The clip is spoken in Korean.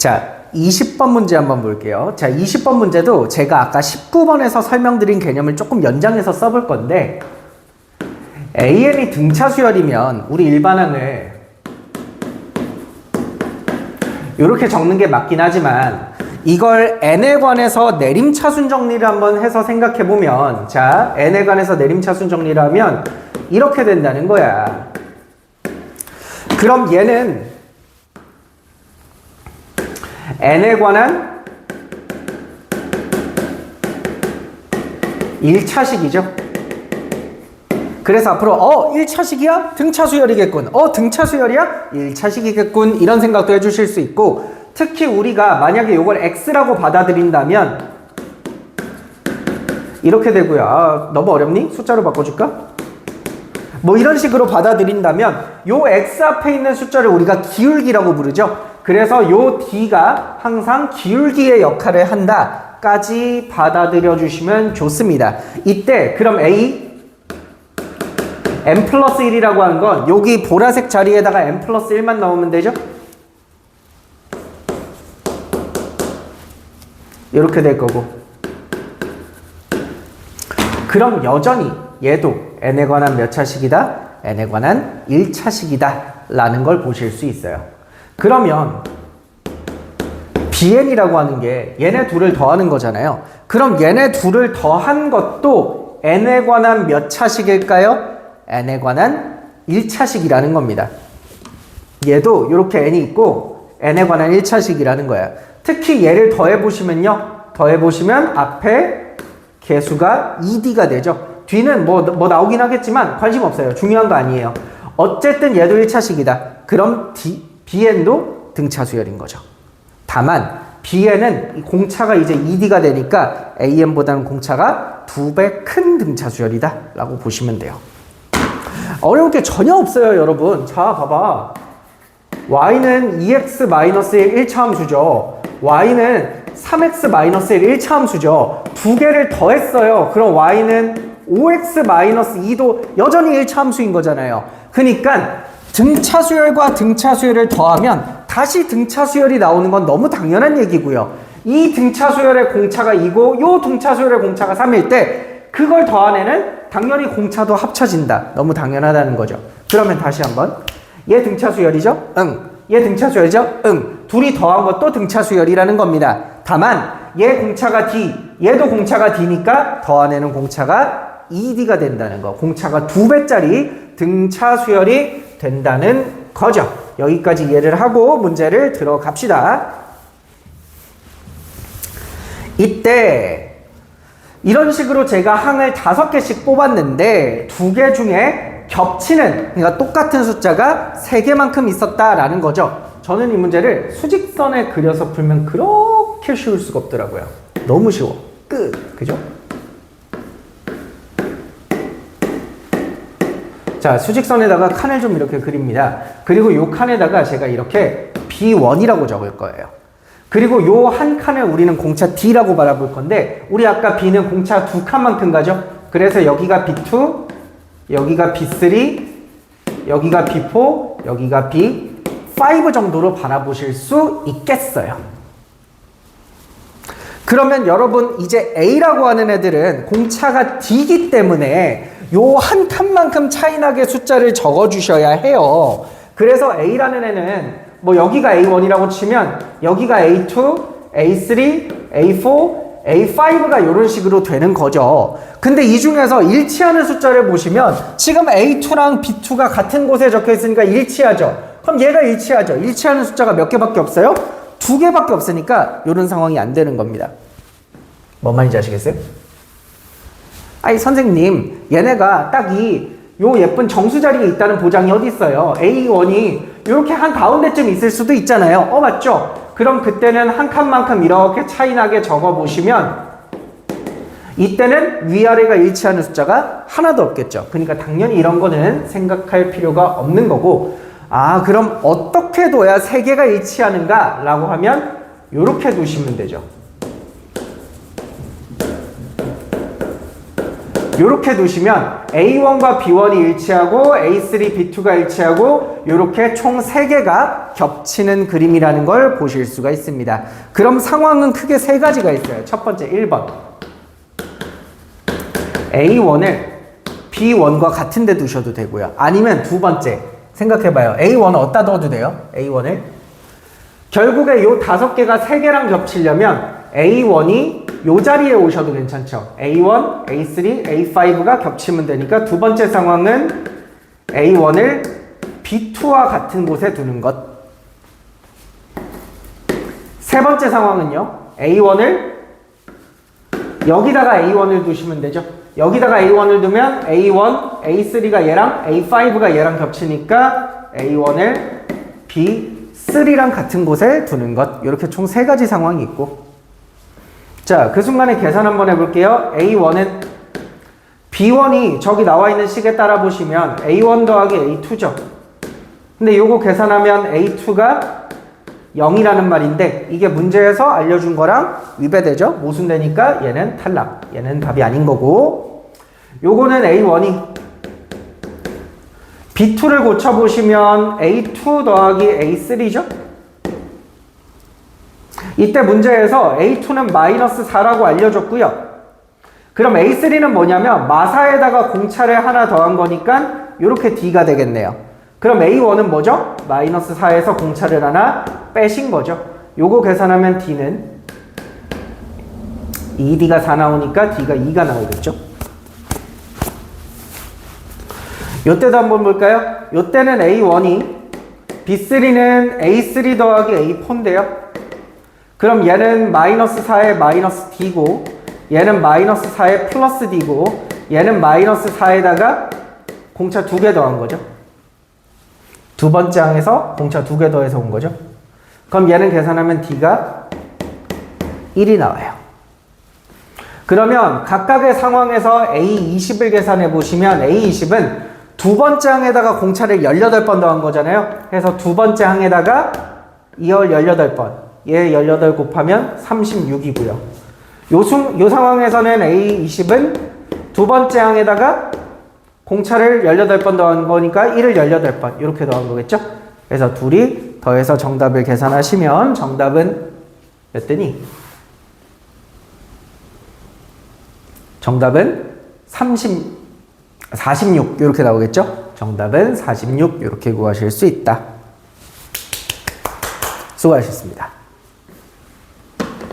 자, 20번 문제 한번 볼게요. 자, 20번 문제도 제가 아까 19번에서 설명드린 개념을 조금 연장해서 써볼 건데, AN이 등차 수열이면 우리 일반항을 이렇게 적는 게 맞긴 하지만, 이걸 n에 관해서 내림차순 정리를 한번 해서 생각해보면, 자, n에 관해서 내림차순 정리를 하면 이렇게 된다는 거야. 그럼 얘는 n에 관한 1차식이죠. 그래서 앞으로 1차식이야? 등차 수열이겠군. 등차 수열이야? 1차식이겠군. 이런 생각도 해주실 수 있고, 특히 우리가 만약에 이걸 x라고 받아들인다면 이렇게 되고요. 너무 어렵니? 숫자로 바꿔줄까? 뭐 이런 식으로 받아들인다면 요 x 앞에 있는 숫자를 우리가 기울기라고 부르죠. 그래서 요 d가 항상 기울기의 역할을 한다까지 받아들여 주시면 좋습니다. 이때 그럼 a n 플러스 1이라고 하는 건 여기 보라색 자리에다가 n 플러스 1만 넣으면 되죠? 이렇게 될 거고, 그럼 여전히 얘도 n에 관한 몇 차식이다? n에 관한 1차식이다 라는 걸 보실 수 있어요. 그러면 bn이라고 하는 게 얘네 둘을 더하는 거잖아요. 그럼 얘네 둘을 더한 것도 n에 관한 몇 차식일까요? n에 관한 1차식이라는 겁니다. 얘도 이렇게 n이 있고 n에 관한 1차식이라는 거야. 특히 얘를 더해보시면 앞에 개수가 2d가 되죠. 뒤는 뭐 나오긴 하겠지만 관심 없어요. 중요한 거 아니에요. 어쨌든 얘도 1차식이다. 그럼 bn도 등차 수열인 거죠. 다만 bn은 공차가 이제 2d가 되니까 an보다는 공차가 2배 큰 등차 수열이다 라고 보시면 돼요. 어려울 게 전혀 없어요, 여러분. 자, 봐봐. y는 2x-1 1차 함수죠. y는 3x-1 1차 함수죠. 두 개를 더했어요. 그럼 y는 5x-2도 여전히 1차 함수인 거잖아요. 그러니까 등차 수열과 등차 수열을 더하면 다시 등차 수열이 나오는 건 너무 당연한 얘기고요. 이 등차 수열의 공차가 2고 요 등차 수열의 공차가 3일 때 그걸 더한 애는 당연히 공차도 합쳐진다. 너무 당연하다는 거죠. 그러면 다시 한번, 얘 등차 수열이죠? 응. 얘 등차 수열이죠? 응. 둘이 더한 것도 등차 수열이라는 겁니다. 다만 얘 공차가 d, 얘도 공차가 d니까 더한 애는 공차가 2d가 된다는 거. 공차가 2배짜리 등차 수열이 된다는 거죠. 여기까지 이해를 하고 문제를 들어갑시다. 이때 이런 식으로 제가 항을 5개씩 뽑았는데 2개 중에 겹치는, 그러니까 똑같은 숫자가 3개만큼 있었다라는 거죠. 저는 이 문제를 수직선에 그려서 풀면 그렇게 쉬울 수가 없더라고요. 너무 쉬워. 끝. 그죠? 자, 수직선에다가 칸을 좀 이렇게 그립니다. 그리고 이 칸에다가 제가 이렇게 B1이라고 적을 거예요. 그리고 요 한 칸을 우리는 공차 D라고 바라볼 건데, 우리 아까 B는 공차 2칸만큼 가죠? 그래서 여기가 B2, 여기가 B3, 여기가 B4, 여기가 B5 정도로 바라보실 수 있겠어요. 그러면 여러분 이제 A라고 하는 애들은 공차가 D이기 때문에 요 한 칸만큼 차이나게 숫자를 적어주셔야 해요. 그래서 A라는 애는 뭐 여기가 A1이라고 치면 여기가 A2, A3, A4, A5가 이런 식으로 되는 거죠. 근데 이 중에서 일치하는 숫자를 보시면 지금 A2랑 B2가 같은 곳에 적혀 있으니까 일치하죠. 그럼 얘가 일치하죠. 일치하는 숫자가 몇 개밖에 없어요? 2개밖에 없으니까 이런 상황이 안 되는 겁니다. 뭔 말인지 아시겠어요? 아니 선생님, 얘네가 딱 요 예쁜 정수 자리에 있다는 보장이 어디 있어요? A1이 이렇게 한 가운데쯤 있을 수도 있잖아요. 맞죠? 그럼 그때는 한 칸만큼 이렇게 차이나게 적어보시면 이때는 위아래가 일치하는 숫자가 하나도 없겠죠. 그러니까 당연히 이런 거는 생각할 필요가 없는 거고, 그럼 어떻게 둬야 3개가 일치하는가 라고 하면 이렇게 두시면 되죠. 요렇게 두시면 A1과 B1이 일치하고 A3, B2가 일치하고 요렇게 총 3개가 겹치는 그림이라는 걸 보실 수가 있습니다. 그럼 상황은 크게 3가지가 있어요. 첫 번째 1번 A1을 B1과 같은 데 두셔도 되고요. 아니면 두 번째 생각해봐요. A1을 어디다 넣어도 돼요? A1을 결국에 요 5개가 3개랑 겹치려면 A1이 요 자리에 오셔도 괜찮죠. A1, A3, A5가 겹치면 되니까 두 번째 상황은 A1을 B2와 같은 곳에 두는 것. 세 번째 상황은요. A1을 여기다가 A1을 두시면 되죠. 여기다가 A1을 두면 A1, A3가 얘랑 A5가 얘랑 겹치니까 A1을 B3랑 같은 곳에 두는 것. 이렇게 총 3가지 상황이 있고 자, 그 순간에 계산 한번 해볼게요. A1은 B1이 저기 나와 있는 식에 따라 보시면 A1 더하기 A2죠. 근데 요거 계산하면 A2가 0이라는 말인데 이게 문제에서 알려준 거랑 위배되죠. 모순되니까 얘는 탈락. 얘는 답이 아닌 거고 요거는 A1이 B2를 고쳐보시면 A2 더하기 A3죠. 이때 문제에서 A2는 마이너스 4라고 알려줬고요. 그럼 A3는 뭐냐면 마사에다가 공차를 하나 더한 거니까 이렇게 D가 되겠네요. 그럼 A1은 뭐죠? 마이너스 4에서 공차를 하나 빼신 거죠. 요거 계산하면 D는 2D가 4 나오니까 D가 2가 나오겠죠. 요때도 한번 볼까요? 요때는 A1이 B3는 A3 더하기 A4인데요. 그럼 얘는 마이너스 4에 마이너스 D고 얘는 마이너스 4에 플러스 D고 얘는 마이너스 4에다가 공차 2개 더한 거죠. 두 번째 항에서 공차 2개 더해서 온 거죠. 그럼 얘는 계산하면 D가 1이 나와요. 그러면 각각의 상황에서 A20을 계산해 보시면 A20은 두 번째 항에다가 공차를 18번 더한 거잖아요. 그래서 두 번째 항에다가 2월 18번 얘 18 곱하면 36이고요. 요 상황에서는 A20은 두 번째 항에다가 공차를 18번 더한 거니까 1을 18번 이렇게 더한 거겠죠? 그래서 둘이 더해서 정답을 계산하시면 정답은 몇 되니? 정답은 46 이렇게 나오겠죠? 정답은 46 이렇게 구하실 수 있다. 수고하셨습니다.